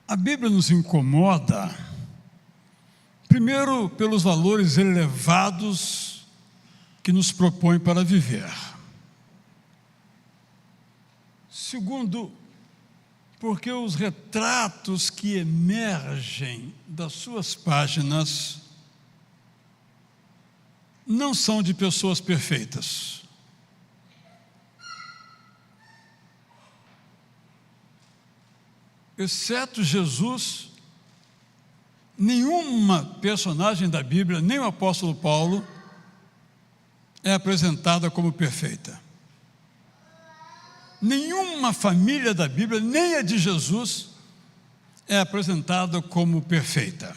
A Bíblia nos incomoda, primeiro, pelos valores elevados que nos propõe para viver. Segundo, porque os retratos que emergem das suas páginas não são de pessoas perfeitas. Exceto Jesus, nenhuma personagem da Bíblia, nem o apóstolo Paulo, é apresentada como perfeita. Nenhuma família da Bíblia, nem a de Jesus, é apresentada como perfeita.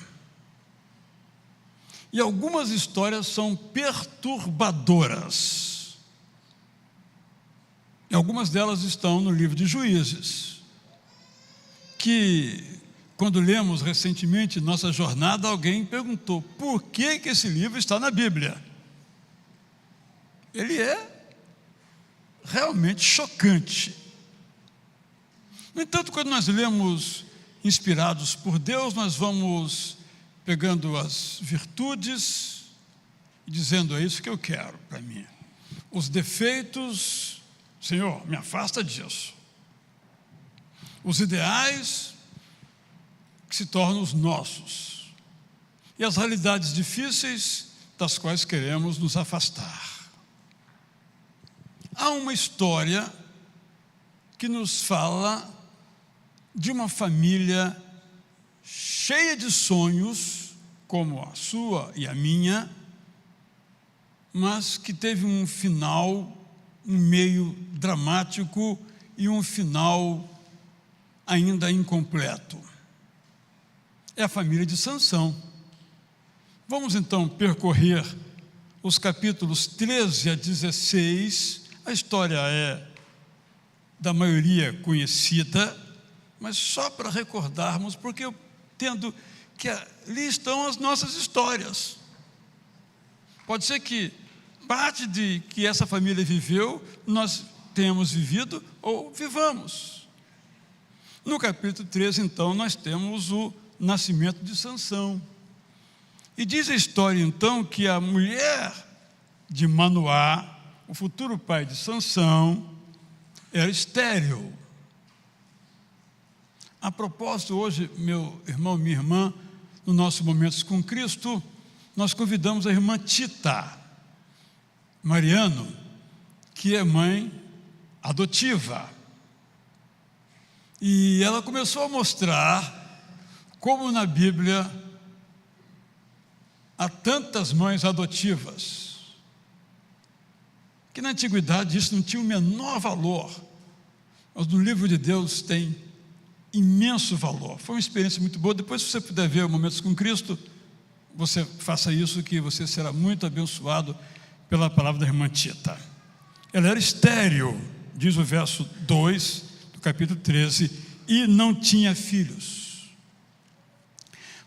E algumas histórias são perturbadoras. E algumas delas estão no livro de Juízes, que, quando lemos recentemente nossa jornada, alguém perguntou, por que esse livro está na Bíblia? Ele é realmente chocante. No entanto, quando nós lemos inspirados por Deus, nós vamos pegando as virtudes e dizendo, é isso que eu quero para mim. Os defeitos, Senhor, me afasta disso. Os ideais que se tornam os nossos. E as realidades difíceis das quais queremos nos afastar. Há uma história que nos fala de uma família cheia de sonhos, como a sua e a minha, mas que teve um final, um meio dramático e um final ainda incompleto. É a família de Sansão. Vamos então percorrer os capítulos 13 a 16. A história é da maioria conhecida, mas só para recordarmos, porque eu entendo que ali estão as nossas histórias. Pode ser que parte de que essa família viveu, nós tenhamos vivido ou vivamos. No capítulo 13, então, nós temos o nascimento de Sansão. E diz a história, então, que a mulher de Manoá, o futuro pai de Sansão, era estéril. A propósito, hoje, meu irmão, minha irmã, no nosso Momentos com Cristo, nós convidamos a irmã Tita Mariano, que é mãe adotiva. E ela começou a mostrar como na Bíblia há tantas mães adotivas, que na antiguidade isso não tinha o menor valor, mas no livro de Deus tem imenso valor. Foi uma experiência muito boa. Depois, se você puder ver Momentos com Cristo, você faça isso, que você será muito abençoado pela palavra da irmã Tita. Ela era estéril, diz o verso 2 do capítulo 13, e não tinha filhos.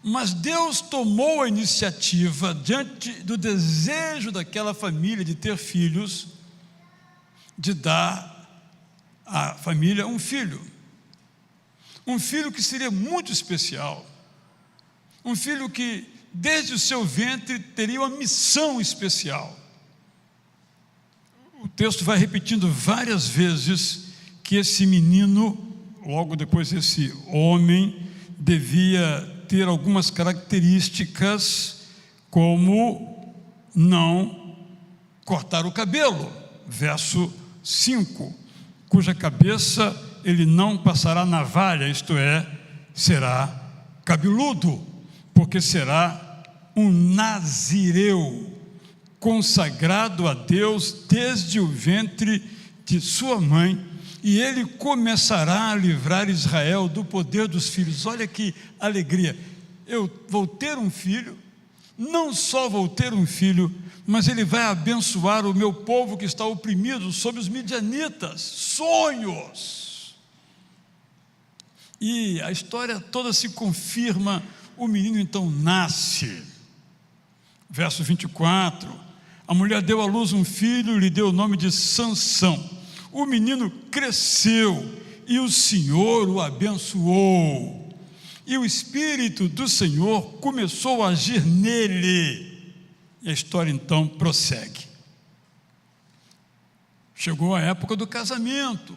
Mas Deus tomou a iniciativa, diante do desejo daquela família de ter filhos, de dar à família um filho que seria muito especial, um filho que desde o seu ventre teria uma missão especial. O texto vai repetindo várias vezes que esse menino, logo depois esse homem, devia ter algumas características, como não cortar o cabelo, verso 5, cuja cabeça ele não passará navalha, isto é, será cabeludo, porque será um nazireu, consagrado a Deus desde o ventre de sua mãe, e ele começará a livrar Israel do poder dos filhos. Olha que alegria, eu vou ter um filho, não só vou ter um filho, mas ele vai abençoar o meu povo que está oprimido sob os midianitas. Sonhos! E a história toda se confirma. O menino então nasce. Verso 24, a mulher deu à luz um filho, lhe deu o nome de Sansão. O menino cresceu e o Senhor o abençoou. e o Espírito do Senhor começou a agir nele. E a história então prossegue. Chegou a época do casamento,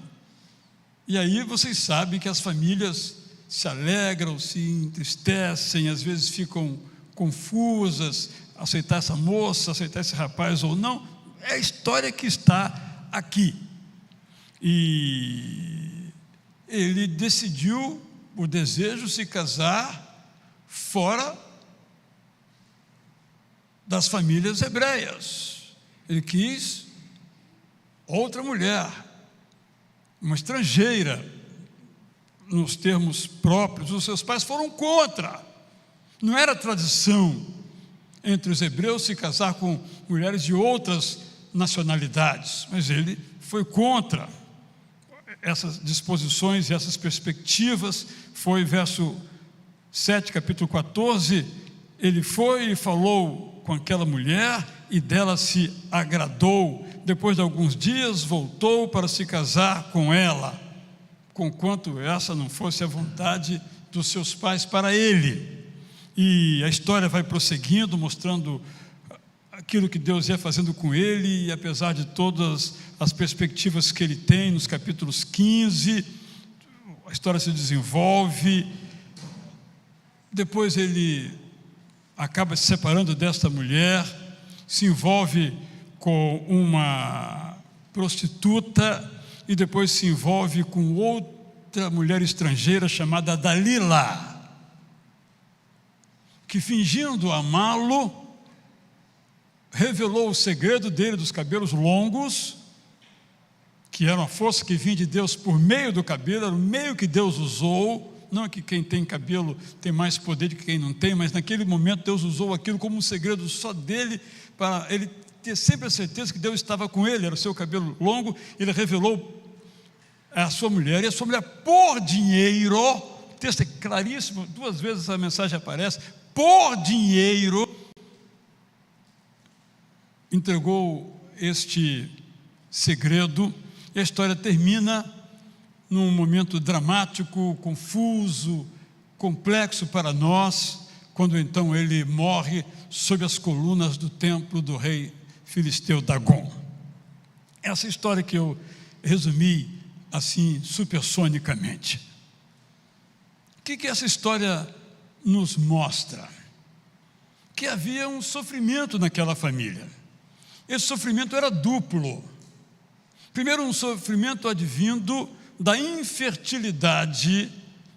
e aí vocês sabem que as famílias se alegram, se entristecem, às vezes ficam confusas, aceitar essa moça, aceitar esse rapaz ou não. É a história que está aqui. E ele decidiu, o desejo, se casar fora das famílias hebreias. Ele quis outra mulher, uma estrangeira, nos termos próprios. Os seus pais foram contra. Não era tradição entre os hebreus se casar com mulheres de outras nacionalidades, mas ele foi contra essas disposições e essas perspectivas. Foi verso 7, capítulo 14, ele foi e falou com aquela mulher e dela se agradou. Depois de alguns dias voltou para se casar com ela, conquanto essa não fosse a vontade dos seus pais para ele. E a história vai prosseguindo, mostrando aquilo que Deus ia fazendo com ele, e apesar de todas as perspectivas que ele tem, nos capítulos 15, a história se desenvolve. Depois ele acaba se separando desta mulher, se envolve com uma prostituta, e depois se envolve com outra mulher estrangeira chamada Dalila, que, fingindo amá-lo, revelou o segredo dele dos cabelos longos, que era uma força que vinha de Deus por meio do cabelo, era o meio que Deus usou. Não é que quem tem cabelo tem mais poder do que quem não tem, mas naquele momento Deus usou aquilo como um segredo só dele, para ele ter sempre a certeza que Deus estava com ele. Era o seu cabelo longo. Ele revelou a sua mulher, e a sua mulher, por dinheiro, o texto é claríssimo, 2 vezes essa mensagem aparece, por dinheiro, entregou este segredo. E a história termina num momento dramático, confuso, complexo para nós, quando então ele morre sob as colunas do templo do rei filisteu Dagon. Essa história que eu resumi assim supersonicamente. O que essa história nos mostra? Que havia um sofrimento naquela família. Esse sofrimento era duplo. Primeiro, um sofrimento advindo da infertilidade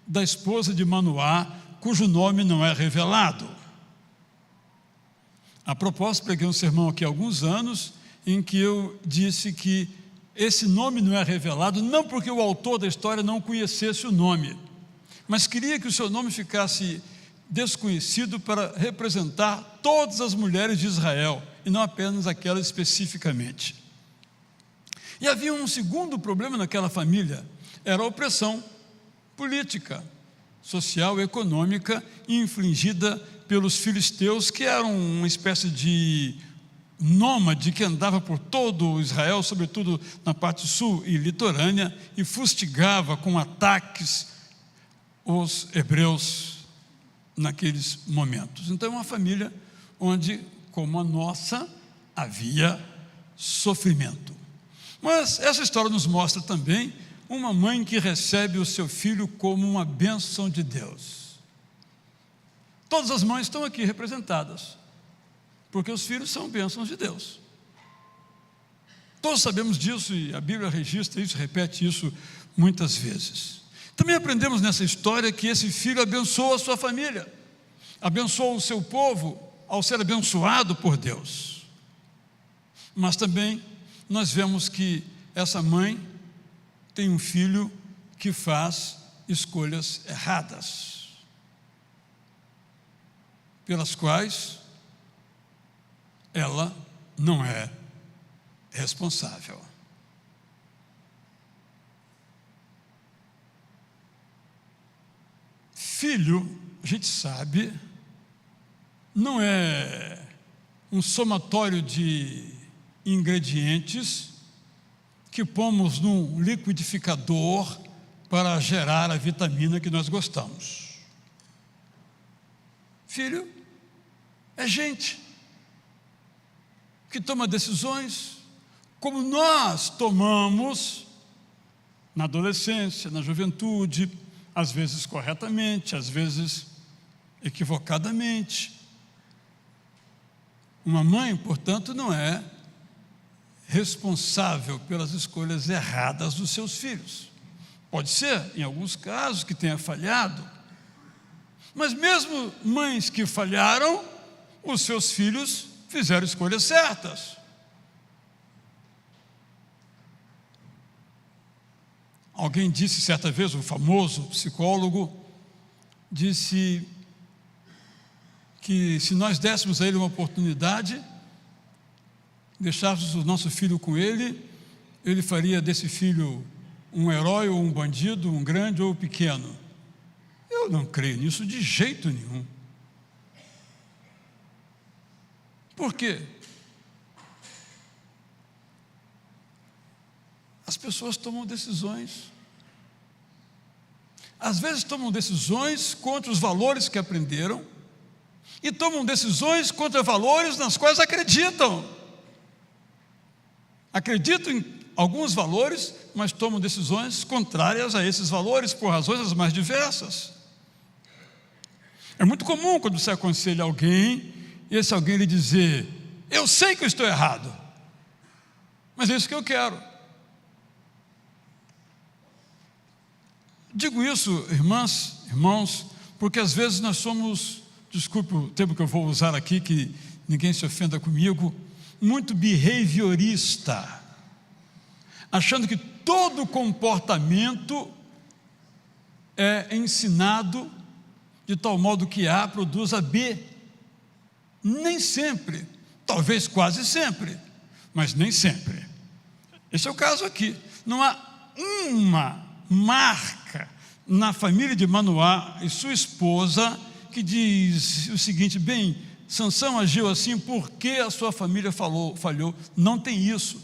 da esposa de Manoá, cujo nome não é revelado. A propósito, preguei um sermão aqui há alguns anos, em que eu disse que esse nome não é revelado, não porque o autor da história não conhecesse o nome, mas queria que o seu nome ficasse desconhecido para representar todas as mulheres de Israel, e não apenas aquelas especificamente. E havia um segundo problema naquela família, era a opressão política, social e econômica infligida pelos filisteus, que eram uma espécie de nômade que andava por todo Israel, sobretudo na parte sul e litorânea, e fustigava com ataques os hebreus naqueles momentos. Então é uma família onde, como a nossa, havia sofrimento. Mas essa história nos mostra também uma mãe que recebe o seu filho como uma bênção de Deus. Todas as mães estão aqui representadas, porque os filhos são bênçãos de Deus. Todos sabemos disso, e a Bíblia registra isso, repete isso muitas vezes. Também aprendemos nessa história que esse filho abençoa a sua família, abençoa o seu povo ao ser abençoado por Deus. Mas também nós vemos que essa mãe tem um filho que faz escolhas erradas, pelas quais ela não é responsável. Filho, a gente sabe, não é um somatório de ingredientes que pomos num liquidificador para gerar a vitamina que nós gostamos. Filho é gente que toma decisões como nós tomamos na adolescência, na juventude, às vezes corretamente, às vezes equivocadamente. Uma mãe, portanto, não é responsável pelas escolhas erradas dos seus filhos. Pode ser, em alguns casos, que tenha falhado, mas mesmo mães que falharam, os seus filhos fizeram escolhas certas. Alguém disse certa vez, um famoso psicólogo, disse que se nós dessemos a ele uma oportunidade, deixássemos o nosso filho com ele, ele faria desse filho um herói ou um bandido, um grande ou pequeno. Eu não creio nisso de jeito nenhum. Por quê? As pessoas tomam decisões. Às vezes tomam decisões contra os valores que aprenderam e tomam decisões contra valores nas quais acreditam. Acreditam em alguns valores, mas tomam decisões contrárias a esses valores por razões as mais diversas. É muito comum quando você aconselha alguém e esse alguém lhe dizer: eu sei que eu estou errado, mas é isso que eu quero. Digo isso, irmãs, irmãos, porque às vezes nós somos, desculpe o termo que eu vou usar aqui, que ninguém se ofenda comigo, muito behaviorista, achando que todo comportamento é ensinado de tal modo que A produza B. Nem sempre, talvez quase sempre, mas nem sempre. Esse é o caso aqui. Não há uma marca na família de Manoá e sua esposa que diz o seguinte: bem, Sansão agiu assim porque a sua família falhou. Não tem isso.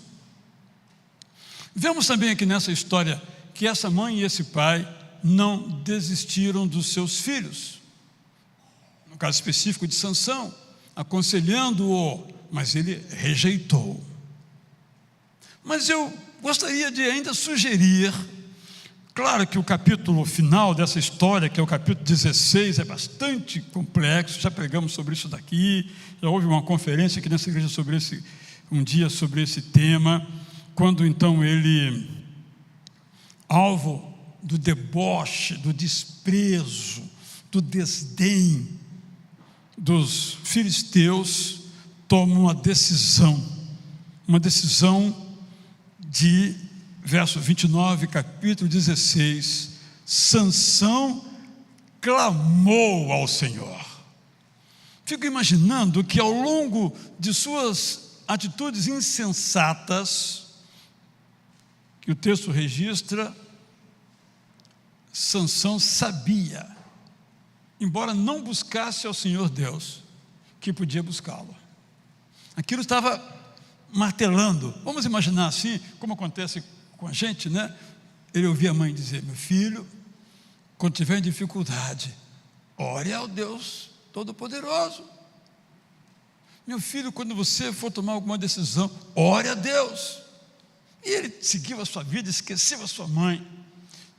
Vemos também aqui nessa história que essa mãe e esse pai não desistiram dos seus filhos. No caso específico de Sansão, aconselhando-o, mas ele rejeitou. Mas eu gostaria de ainda sugerir, claro que o capítulo final dessa história, que é o capítulo 16, é bastante complexo, já pregamos sobre isso daqui, já houve uma conferência aqui nessa igreja um dia sobre esse tema, quando então ele, alvo do deboche, do desprezo, do desdém dos filisteus, toma uma decisão de, verso 29, capítulo 16, Sansão clamou ao Senhor. Fico imaginando que ao longo de suas atitudes insensatas, que o texto registra, Sansão sabia, embora não buscasse ao Senhor Deus, que podia buscá-lo. Aquilo estava martelando. Vamos imaginar assim, como acontece com a gente, né? Ele ouvia a mãe dizer: meu filho, quando tiver em dificuldade, ore ao Deus Todo-Poderoso. Meu filho, quando você for tomar alguma decisão, ore a Deus. E ele seguiu a sua vida, esqueceu a sua mãe,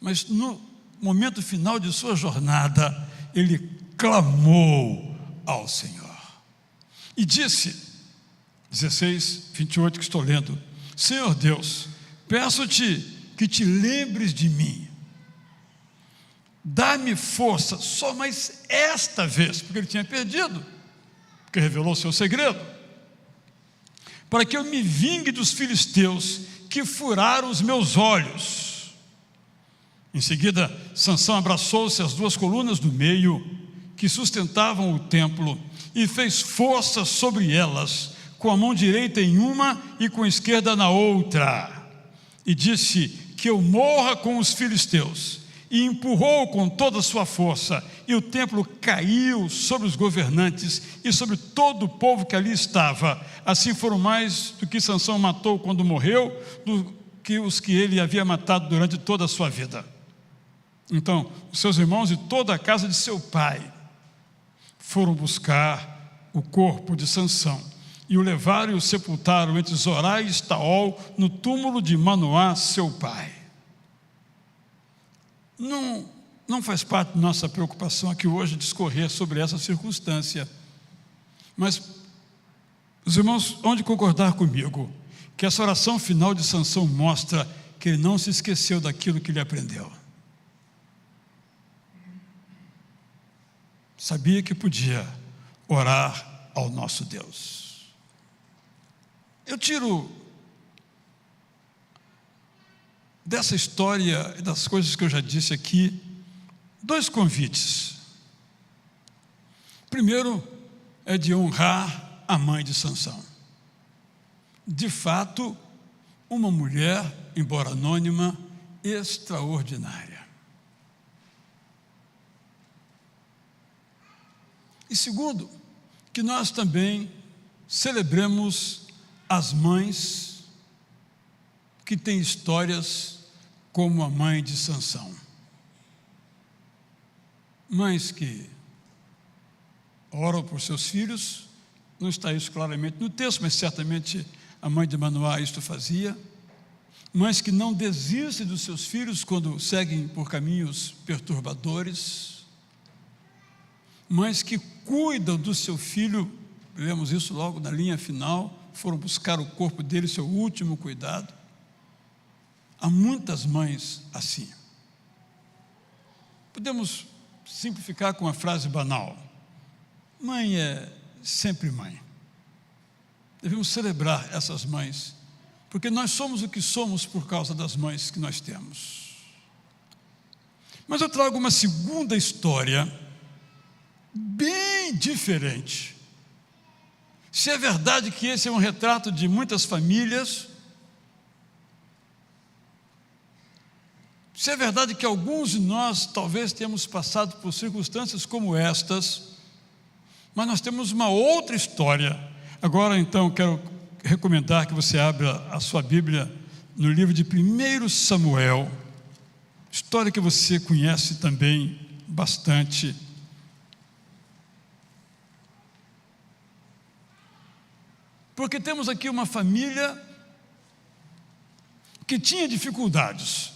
mas no momento final de sua jornada, ele clamou ao Senhor e disse, 16, 28 que estou lendo: Senhor Deus, peço-te que te lembres de mim, dá-me força só mais esta vez, porque ele tinha perdido, porque revelou o seu segredo, para que eu me vingue dos filisteus que furaram os meus olhos. Em seguida, Sansão abraçou-se às duas colunas do meio que sustentavam o templo e fez força sobre elas, com a mão direita em uma e com a esquerda na outra, e disse: que eu morra com os filisteus. E empurrou com toda a sua força, e o templo caiu sobre os governantes e sobre todo o povo que ali estava. Assim foram mais do que Sansão matou quando morreu, do que os que ele havia matado durante toda a sua vida. Então, os seus irmãos e toda a casa de seu pai foram buscar o corpo de Sansão e o levaram e o sepultaram entre Zorá e Estaol, no túmulo de Manoá, seu pai. Não faz parte da nossa preocupação aqui hoje discorrer sobre essa circunstância, mas os irmãos hão de concordar comigo que essa oração final de Sansão mostra que ele não se esqueceu daquilo que ele aprendeu. Sabia que podia orar ao nosso Deus. Eu tiro dessa história e das coisas que eu já disse aqui 2 convites. Primeiro é de honrar a mãe de Sansão. De fato, uma mulher, embora anônima, extraordinária. E segundo, que nós também celebremos as mães que têm histórias como a mãe de Sansão. Mães que oram por seus filhos, não está isso claramente no texto, mas certamente a mãe de Manoá isto fazia. Mães que não desistem dos seus filhos quando seguem por caminhos perturbadores. Mães que cuidam do seu filho, vemos isso logo na linha final, foram buscar o corpo dele, seu último cuidado. Há muitas mães assim. Podemos simplificar com uma frase banal: mãe é sempre mãe. Devemos celebrar essas mães, porque nós somos o que somos por causa das mães que nós temos. Mas eu trago uma segunda história, bem diferente. Se é verdade que esse é um retrato de muitas famílias, se é verdade que alguns de nós talvez tenhamos passado por circunstâncias como estas, mas nós temos uma outra história. Agora, então, quero recomendar que você abra a sua Bíblia no livro de 1 Samuel, história que você conhece também bastante. Porque temos aqui uma família que tinha dificuldades.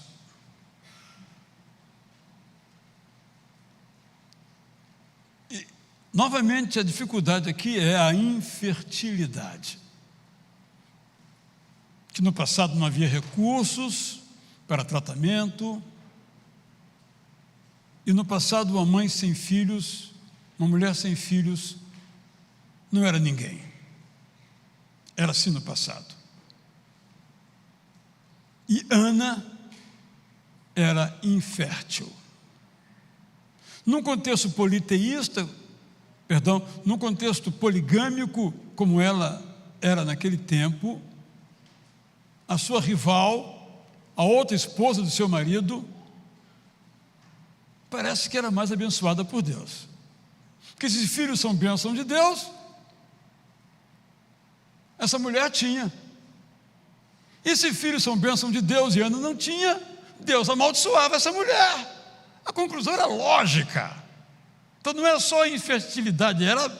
E, novamente, a dificuldade aqui é a infertilidade. Que no passado não havia recursos para tratamento. E no passado, uma mãe sem filhos, uma mulher sem filhos, não era ninguém. Era assim no passado. E Ana era infértil. Num contexto num contexto poligâmico, como ela era naquele tempo, a sua rival, a outra esposa do seu marido, parece que era mais abençoada por Deus. Porque se filhos são bênção de Deus, essa mulher tinha. E se filhos são bênção de Deus e Ana não tinha, Deus amaldiçoava essa mulher. A conclusão era lógica. Então não era só a infertilidade, era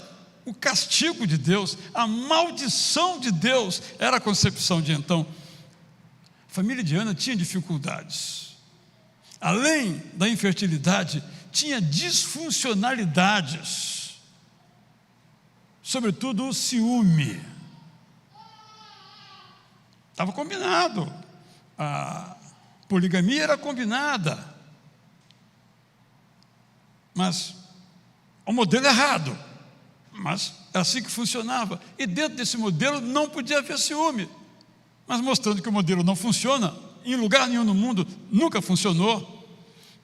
o castigo de Deus, a maldição de Deus, era a concepção de então. A família de Ana tinha dificuldades. Além da infertilidade, tinha disfuncionalidades, sobretudo o ciúme. Estava combinado, a poligamia era combinada, mas o modelo errado, mas é assim que funcionava, e dentro desse modelo não podia haver ciúme, mas mostrando que o modelo não funciona, em lugar nenhum no mundo nunca funcionou.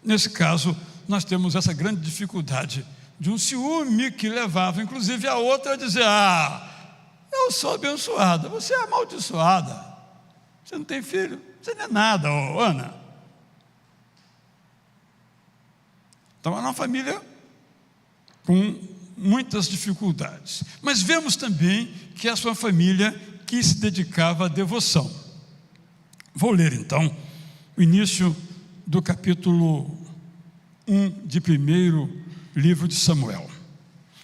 Nesse caso, nós temos essa grande dificuldade de um ciúme que levava inclusive a outra a dizer: eu sou abençoada, você é amaldiçoada. Você não tem filho, você não é nada, Ana. Então era uma família com muitas dificuldades. Mas vemos também que essa é uma família que se dedicava à devoção. Vou ler então o início do capítulo 1 de 1º livro de Samuel.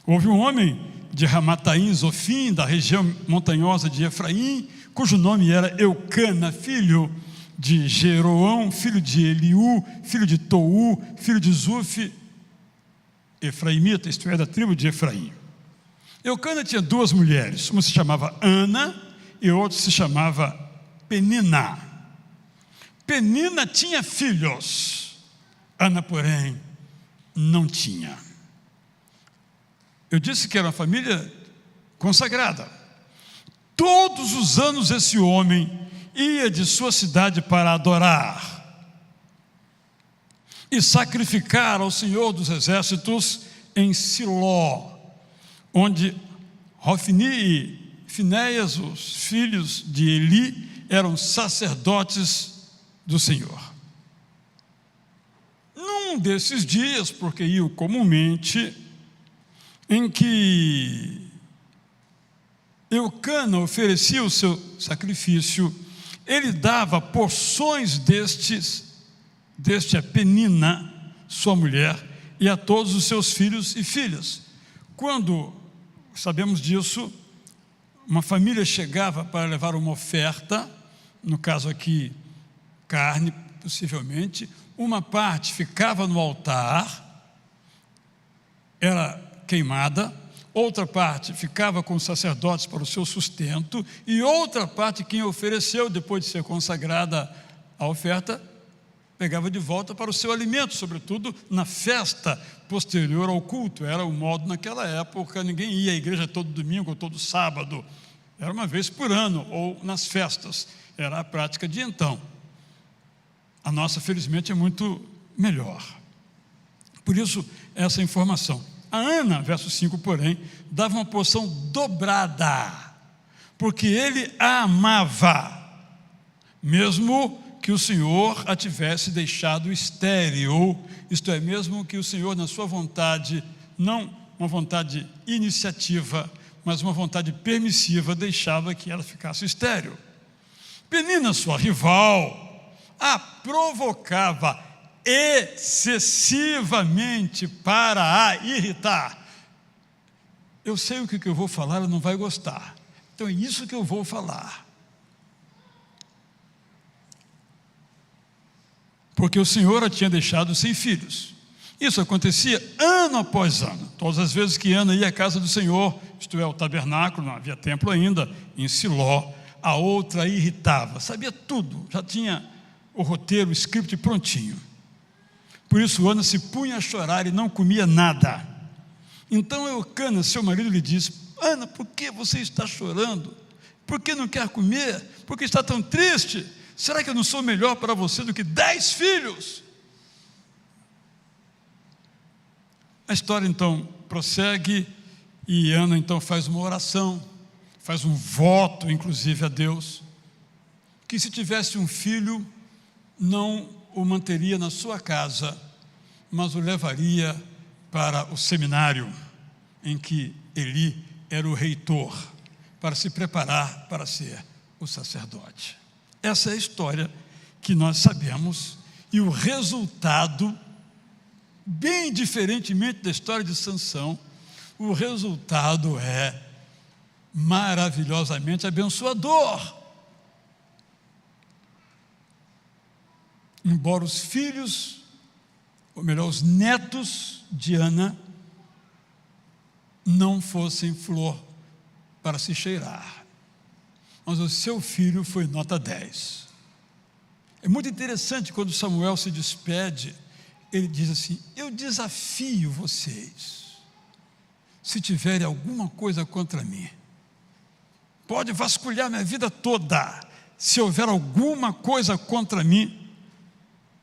Houve um homem de Ramataim, Zofim, da região montanhosa de Efraim, cujo nome era Eucana, filho de Jeroão, filho de Eliú, filho de Tou, filho de Zuf, efraimita, isto é, da tribo de Efraim. Eucana tinha duas mulheres, uma se chamava Ana e outra se chamava Penina. Penina tinha filhos, Ana, porém, não tinha. Eu disse que era uma família consagrada. Todos os anos esse homem ia de sua cidade para adorar e sacrificar ao Senhor dos Exércitos em Siló, onde Hofni e Finéias, os filhos de Eli, eram sacerdotes do Senhor. Num desses dias, porque iam comumente, em que Eucana oferecia o seu sacrifício, ele dava porções deste a Penina, sua mulher, e a todos os seus filhos e filhas. Quando sabemos disso, uma família chegava para levar uma oferta, no caso aqui, carne, possivelmente, uma parte ficava no altar, era queimada, outra parte ficava com os sacerdotes para o seu sustento, e outra parte, quem ofereceu, depois de ser consagrada a oferta, pegava de volta para o seu alimento, sobretudo na festa posterior ao culto. Era o modo naquela época, ninguém ia à igreja todo domingo ou todo sábado, era uma vez por ano, ou nas festas, era a prática de então. A nossa, felizmente, é muito melhor. Por isso, essa informação. A Ana, verso 5, porém, dava uma porção dobrada, porque ele a amava, mesmo que o Senhor a tivesse deixado estéril, isto é, mesmo que o Senhor, na sua vontade, não uma vontade iniciativa, mas uma vontade permissiva, deixava que ela ficasse estéril. Penina, sua rival, a provocava excessivamente para a irritar. Eu sei o que eu vou falar, ela não vai gostar, então é isso que eu vou falar. Porque o Senhor a tinha deixado sem filhos. Isso acontecia ano após ano. Todas as vezes que Ana ia à casa do Senhor, isto é, ao tabernáculo, não havia templo ainda, em Siló, a outra a irritava, sabia tudo, já tinha o roteiro, o script prontinho. Por isso Ana se punha a chorar e não comia nada. Então Eucana, seu marido, lhe disse: Ana, por que você está chorando? Por que não quer comer? Por que está tão triste? Será que eu não sou melhor para você do que 10 filhos? A história então prossegue e Ana então faz uma oração, faz um voto inclusive a Deus, que se tivesse um filho, não o manteria na sua casa, mas o levaria para o seminário em que Eli era o reitor, para se preparar para ser o sacerdote. Essa é a história que nós sabemos, e o resultado, bem diferentemente da história de Sansão, o resultado é maravilhosamente abençoador. Embora os filhos, ou melhor, os netos de Ana, não fossem flor para se cheirar, mas o seu filho foi nota 10. É muito interessante quando Samuel se despede, ele diz assim: eu desafio vocês, se tiverem alguma coisa contra mim, pode vasculhar minha vida toda, se houver alguma coisa contra mim,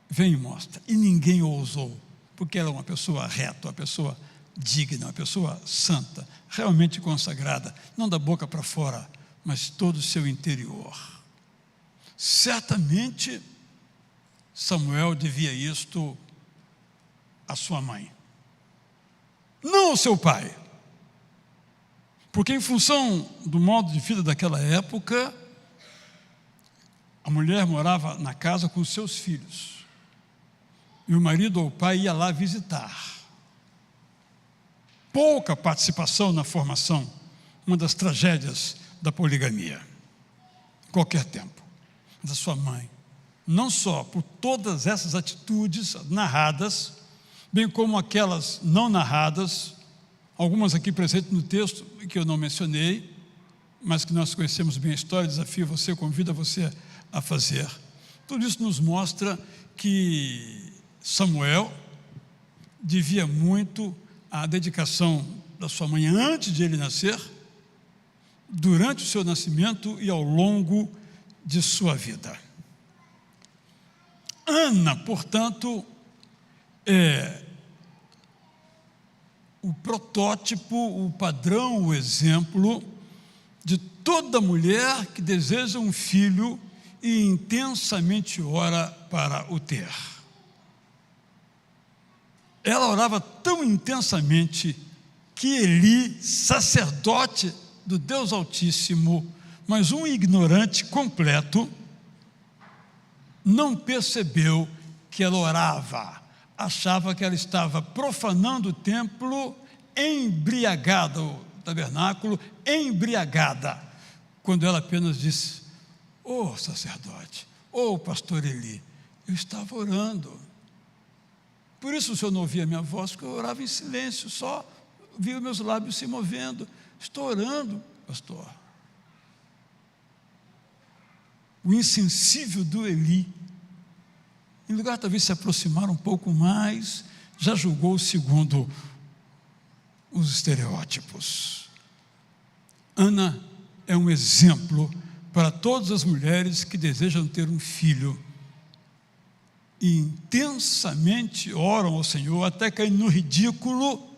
vem e mostra. E ninguém ousou, porque era uma pessoa reta, uma pessoa digna, uma pessoa santa, realmente consagrada, não da boca para fora, mas todo o seu interior. Certamente Samuel devia isto à sua mãe, não ao seu pai, porque em função do modo de vida daquela época, a mulher morava na casa com os seus filhos, e o marido ou o pai ia lá visitar. pouca participação na formação, uma das tragédias da poligamia, em qualquer tempo, da sua mãe, não só por todas essas atitudes narradas, bem como aquelas não narradas, algumas aqui presentes no texto, que eu não mencionei, mas que nós conhecemos bem a história, desafio você, convida você a fazer. Tudo isso nos mostra que Samuel devia muito à dedicação da sua mãe antes de ele nascer, durante o seu nascimento e ao longo de sua vida. Ana, portanto, é o protótipo, o padrão, o exemplo de toda mulher que deseja um filho e intensamente ora para o ter. Ela orava tão intensamente que Eli, sacerdote do Deus Altíssimo, mas um ignorante completo, não percebeu que ela orava, achava que ela estava profanando o templo, embriagada, o tabernáculo, embriagada, quando ela apenas disse: "Ô sacerdote, ô pastor Eli, eu estava orando. Por isso o senhor não ouvia a minha voz, porque eu orava em silêncio, só via meus lábios se movendo. Estou orando, pastor." O insensível do Eli, em lugar talvez se aproximar um pouco mais, já julgou segundo os estereótipos. Ana é um exemplo para todas as mulheres que desejam ter um filho e intensamente oram ao Senhor até cair no ridículo.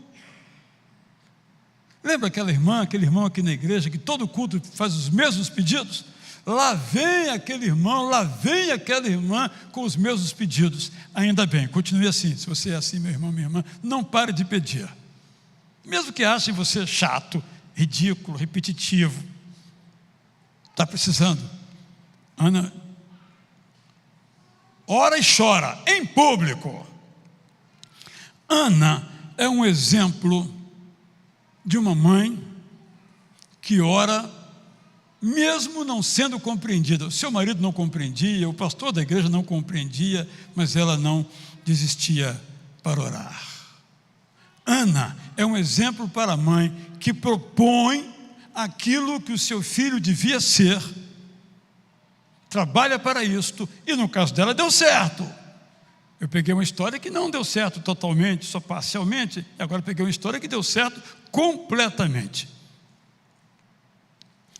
Lembra aquele irmão aqui na igreja que todo culto faz os mesmos pedidos? Lá vem aquele irmão, lá vem aquela irmã com os mesmos pedidos. Ainda bem, continue assim. Se você é assim, meu irmão, minha irmã, não pare de pedir. Mesmo que achem você chato, ridículo, repetitivo, está precisando. Ana ora e chora em público. Ana é um exemplo de uma mãe que ora mesmo não sendo compreendida. O seu marido não compreendia, o pastor da igreja não compreendia, mas ela não desistia para orar. Ana é um exemplo para a mãe que propõe aquilo que o seu filho devia ser, trabalha para isto, e no caso dela deu certo. Eu peguei uma história que não deu certo totalmente, só parcialmente, e agora peguei uma história que deu certo completamente.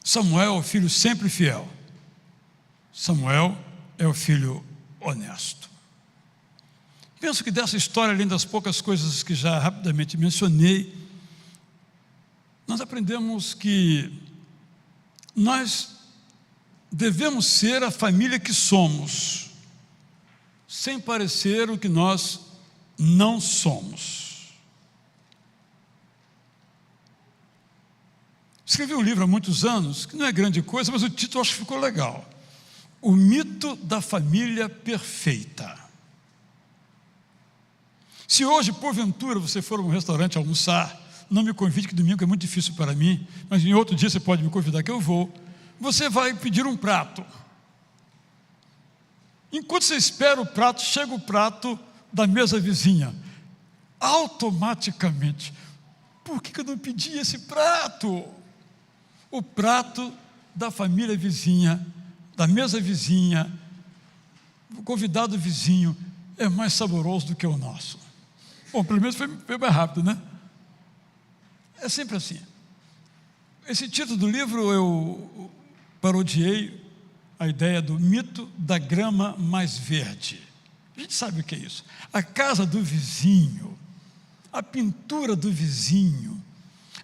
Samuel é o filho sempre fiel. Samuel é o filho honesto. Penso que dessa história, além das poucas coisas que já rapidamente mencionei, nós aprendemos que nós devemos ser a família que somos, sem parecer o que nós não somos. Escrevi um livro há muitos anos, que não é grande coisa, mas o título acho que ficou legal. O mito da família perfeita. Se hoje, porventura, você for a um restaurante almoçar, não me convide, que domingo é muito difícil para mim, mas em outro dia você pode me convidar que eu vou. Você vai pedir um prato. Enquanto você espera o prato, chega o prato da mesa vizinha. Automaticamente, por que eu não pedi esse prato? O prato da família vizinha, da mesa vizinha, o convidado vizinho, é mais saboroso do que o nosso. Bom, pelo menos foi mais rápido, né? É sempre assim. Esse título do livro eu parodiei a ideia do mito da grama mais verde. A gente sabe o que é isso. A casa do vizinho, a pintura do vizinho,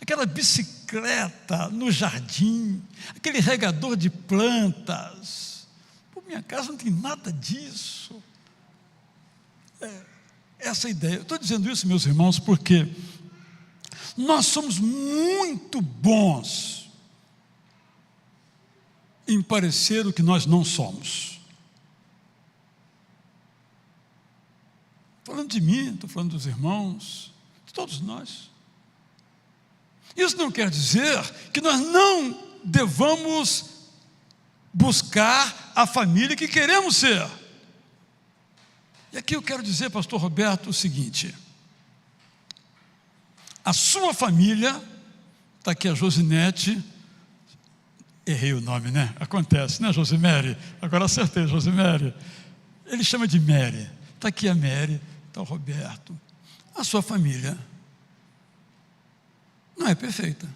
aquela bicicleta no jardim, aquele regador de plantas. Pô, minha casa não tem nada disso. Essa ideia. Eu estou dizendo isso, meus irmãos, porque nós somos muito bons em parecer o que nós não somos. Estou falando de mim, estou falando dos irmãos, de todos nós. Isso não quer dizer que nós não devamos buscar a família que queremos ser. E aqui eu quero dizer, pastor Roberto, o seguinte: a sua família, está aqui a Josinete, errei o nome, né? Acontece, né, Josimere? Agora acertei, Josimere. Ele chama de Mary. Está aqui a Mary, está o Roberto. A sua família não é perfeita.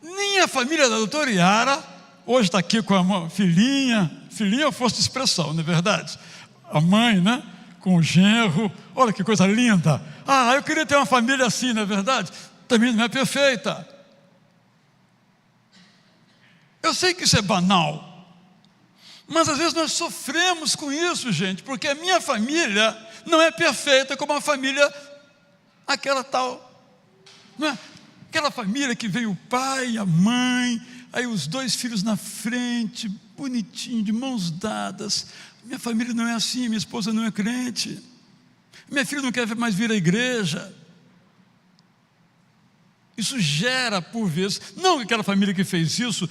Nem a família da doutora Yara, hoje está aqui com a filhinha é força de expressão, não é verdade? A mãe, né? Com o genro, olha que coisa linda. Eu queria ter uma família assim, não é verdade? Também não é perfeita. Eu sei que isso é banal, mas às vezes nós sofremos com isso, gente, porque a minha família não é perfeita como a família, aquela tal, não é? Aquela família que veio o pai, a mãe, aí os 2 filhos na frente, bonitinho, de mãos dadas. Minha família não é assim, minha esposa não é crente, minha filha não quer mais vir à igreja. Isso gera, por vezes, não que aquela família que fez isso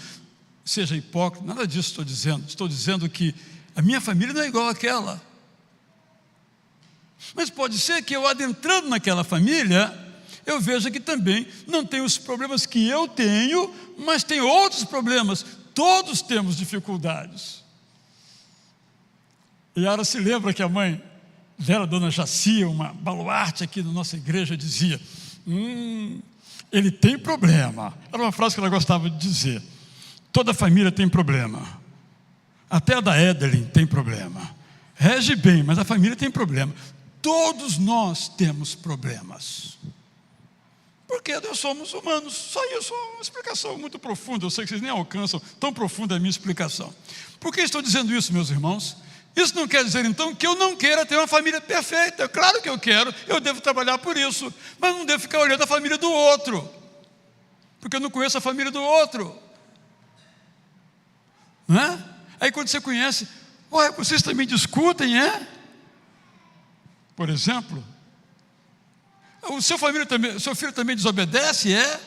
seja hipócrita, nada disso estou dizendo que a minha família não é igual àquela. Mas pode ser que eu, adentrando naquela família, eu veja que também não tem os problemas que eu tenho, mas tem outros problemas. Todos temos dificuldades. E Yara se lembra que a mãe dela, dona Jacia, uma baluarte aqui na nossa igreja, dizia: ele tem problema. Era uma frase que ela gostava de dizer. Toda família tem problema. Até a da Edelyn tem problema. Rege bem, mas a família tem problema. Todos nós temos problemas. Porque nós somos humanos. Só isso, uma explicação muito profunda. Eu sei que vocês nem alcançam tão profunda a minha explicação. Por que estou dizendo isso, meus irmãos? Isso não quer dizer, então, que eu não queira ter uma família perfeita. Claro que eu quero, eu devo trabalhar por isso. Mas não devo ficar olhando a família do outro, porque eu não conheço a família do outro. Não é? Aí quando você conhece, vocês também discutem, é? Por exemplo, seu filho também desobedece, é?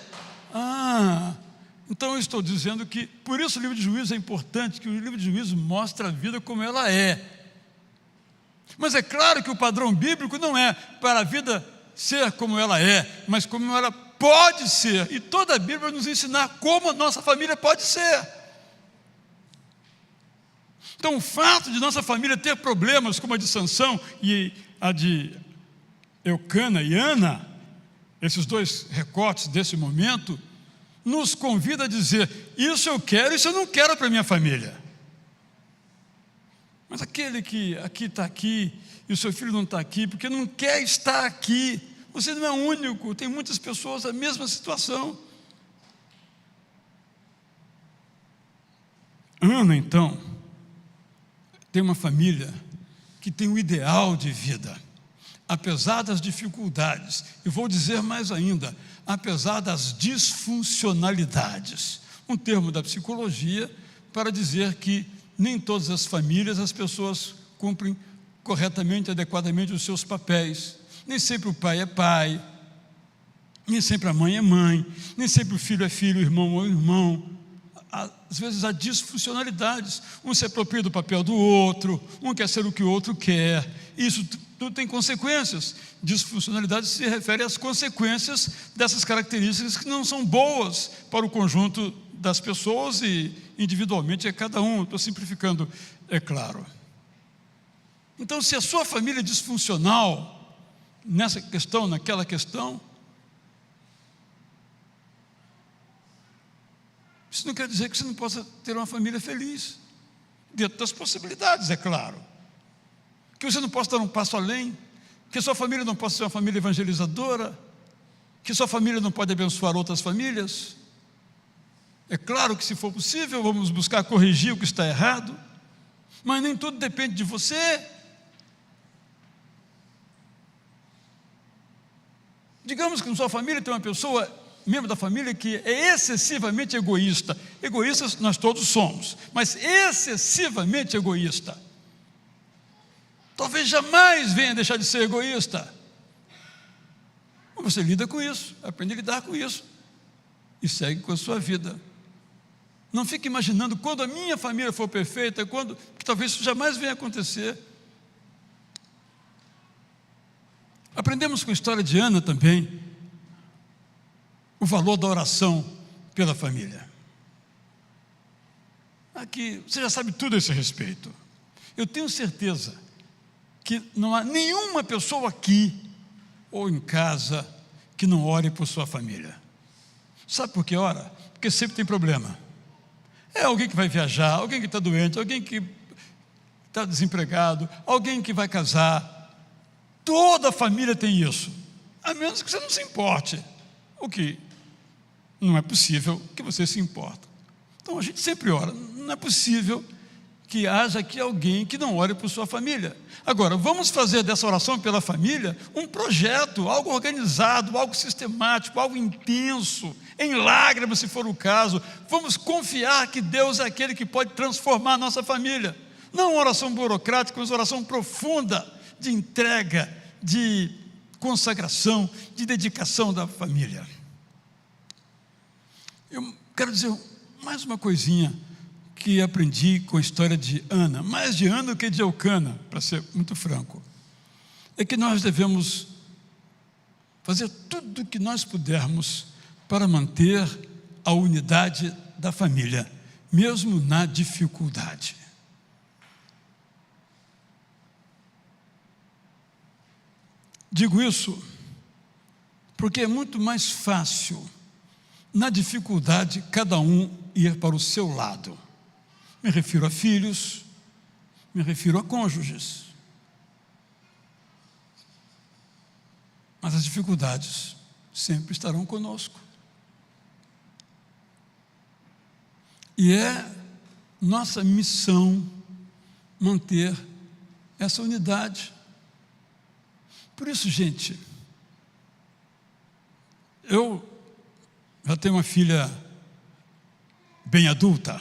Então eu estou dizendo que, por isso o livro de Juízes é importante, que o livro de Juízes mostra a vida como ela é. Mas é claro que o padrão bíblico não é para a vida ser como ela é, mas como ela pode ser. E toda a Bíblia vai nos ensinar como a nossa família pode ser. Então o fato de nossa família ter problemas como a de Sansão e a de Eucana e Ana, esses 2 recortes desse momento, nos convida a dizer: isso eu quero, isso eu não quero para a minha família. Mas aquele que aqui está aqui, e o seu filho não está aqui, porque não quer estar aqui, você não é único, tem muitas pessoas na mesma situação. Ana, então, tem uma família que tem um ideal de vida, apesar das dificuldades, e vou dizer mais ainda, apesar das disfuncionalidades, um termo da psicologia para dizer que nem todas as famílias as pessoas cumprem corretamente, adequadamente os seus papéis. Nem sempre o pai é pai, nem sempre a mãe é mãe, nem sempre o filho é filho, o irmão é irmão. Às vezes há disfuncionalidades, um se apropria do papel do outro, um quer ser o que o outro quer, isso tudo tem consequências. Disfuncionalidade se refere às consequências dessas características que não são boas para o conjunto das pessoas e individualmente é cada um. Estou simplificando, é claro. Então, se a sua família é disfuncional nessa questão, naquela questão, isso não quer dizer que você não possa ter uma família feliz, dentro das possibilidades, é claro. Que você não possa dar um passo além, que a sua família não possa ser uma família evangelizadora, que sua família não pode abençoar outras famílias. É claro que, se for possível, vamos buscar corrigir o que está errado, mas nem tudo depende de você. Digamos que na sua família tem uma pessoa, membro da família, que é excessivamente egoísta. Egoístas nós todos somos, mas excessivamente egoísta. Talvez jamais venha deixar de ser egoísta. Você lida com isso, aprende a lidar com isso e segue com a sua vida. Não fique imaginando quando a minha família for perfeita, que talvez isso jamais venha a acontecer. Aprendemos com a história de Ana também o valor da oração pela família. Aqui, você já sabe tudo a esse respeito. Eu tenho certeza que não há nenhuma pessoa aqui ou em casa que não ore por sua família. Sabe por que ora? Porque sempre tem problema. É alguém que vai viajar, alguém que está doente, alguém que está desempregado, alguém que vai casar. Toda a família tem isso, a menos que você não se importe, o que não é possível que você se importe. Então a gente sempre ora. Não é possível que haja aqui alguém que não ore por sua família. Agora, vamos fazer dessa oração pela família um projeto, algo organizado, algo sistemático, algo intenso, em lágrimas se for o caso. Vamos confiar que Deus é aquele que pode transformar a nossa família. Não uma oração burocrática, mas uma oração profunda de entrega, de consagração, de dedicação da família. Eu quero dizer mais uma coisinha que aprendi com a história de Ana, mais de Ana do que de Eucana, para ser muito franco, é que nós devemos fazer tudo o que nós pudermos para manter a unidade da família, mesmo na dificuldade. Digo isso porque é muito mais fácil, na dificuldade, cada um ir para o seu lado. Me refiro a filhos, me refiro a cônjuges. Mas as dificuldades sempre estarão conosco. E é nossa missão manter essa unidade. Por isso, gente, eu já tenho uma filha bem adulta.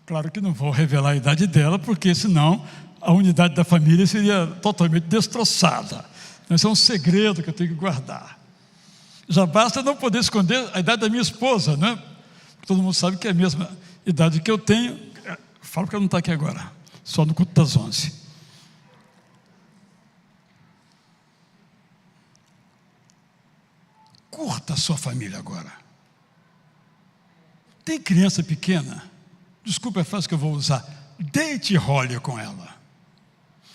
Claro que não vou revelar a idade dela, porque senão a unidade da família seria totalmente destroçada. Esse é um segredo que eu tenho que guardar. Já basta não poder esconder a idade da minha esposa, né? Todo mundo sabe que é a mesma idade que eu tenho. Falo que ela não está aqui agora, só no culto das 11. Curta a sua família agora. Tem criança pequena? Desculpa a frase que eu vou usar. Deite e role com ela.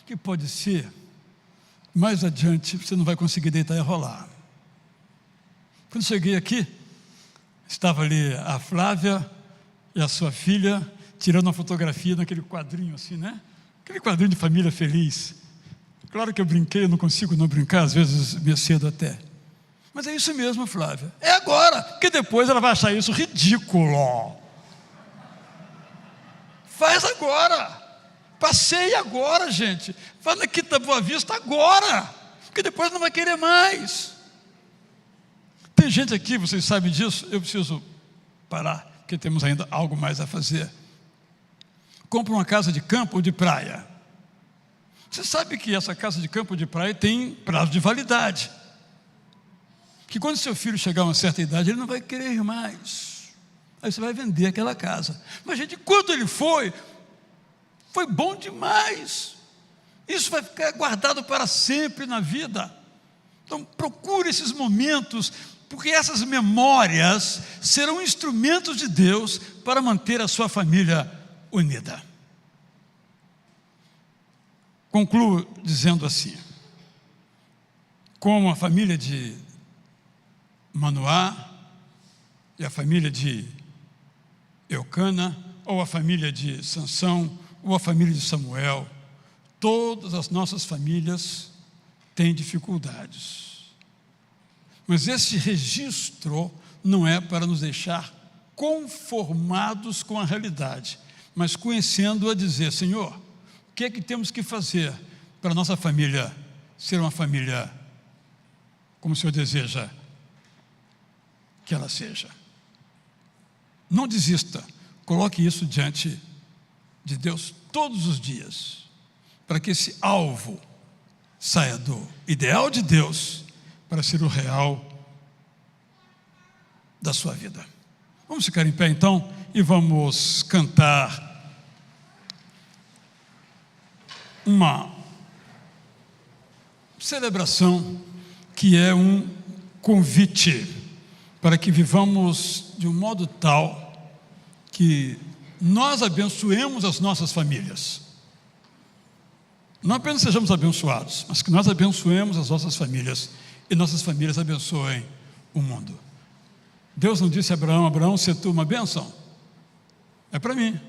Que pode ser, mais adiante, você não vai conseguir deitar e rolar. Quando cheguei aqui, estava ali a Flávia e a sua filha, tirando uma fotografia naquele quadrinho assim, né? Aquele quadrinho de família feliz. Claro que eu brinquei, eu não consigo não brincar, às vezes me cedo até. Mas é isso mesmo, Flávia. É agora, porque depois ela vai achar isso ridículo. Faz agora. Passeie agora, gente. Vá na Quinta Boa Vista agora, porque depois não vai querer mais. Tem gente aqui, vocês sabem disso, eu preciso parar, porque temos ainda algo mais a fazer. Compra uma casa de campo ou de praia. Você sabe que essa casa de campo ou de praia tem prazo de validade. Que quando seu filho chegar a uma certa idade, ele não vai querer ir mais. Aí você vai vender aquela casa. Mas, gente, quando ele foi bom demais. Isso vai ficar guardado para sempre na vida. Então, procure esses momentos, porque essas memórias serão instrumentos de Deus para manter a sua família unida. Concluo dizendo assim: como a família de Manoá e a família de Eucana, ou a família de Sansão, ou a família de Samuel, todas as nossas famílias têm dificuldades. Mas esse registro não é para nos deixar conformados com a realidade, mas conhecendo-a, dizer: Senhor, o que é que temos que fazer para a nossa família ser uma família como o Senhor deseja que ela seja? Não desista, coloque isso diante de Deus todos os dias, para que esse alvo saia do ideal de Deus para ser o real da sua vida. Vamos ficar em pé então e vamos cantar uma celebração que é um convite para que vivamos de um modo tal que nós abençoemos as nossas famílias. Não apenas sejamos abençoados, mas que nós abençoemos as nossas famílias e nossas famílias abençoem o mundo. Deus não disse a Abraão: Abraão, se tu uma bênção, é para mim.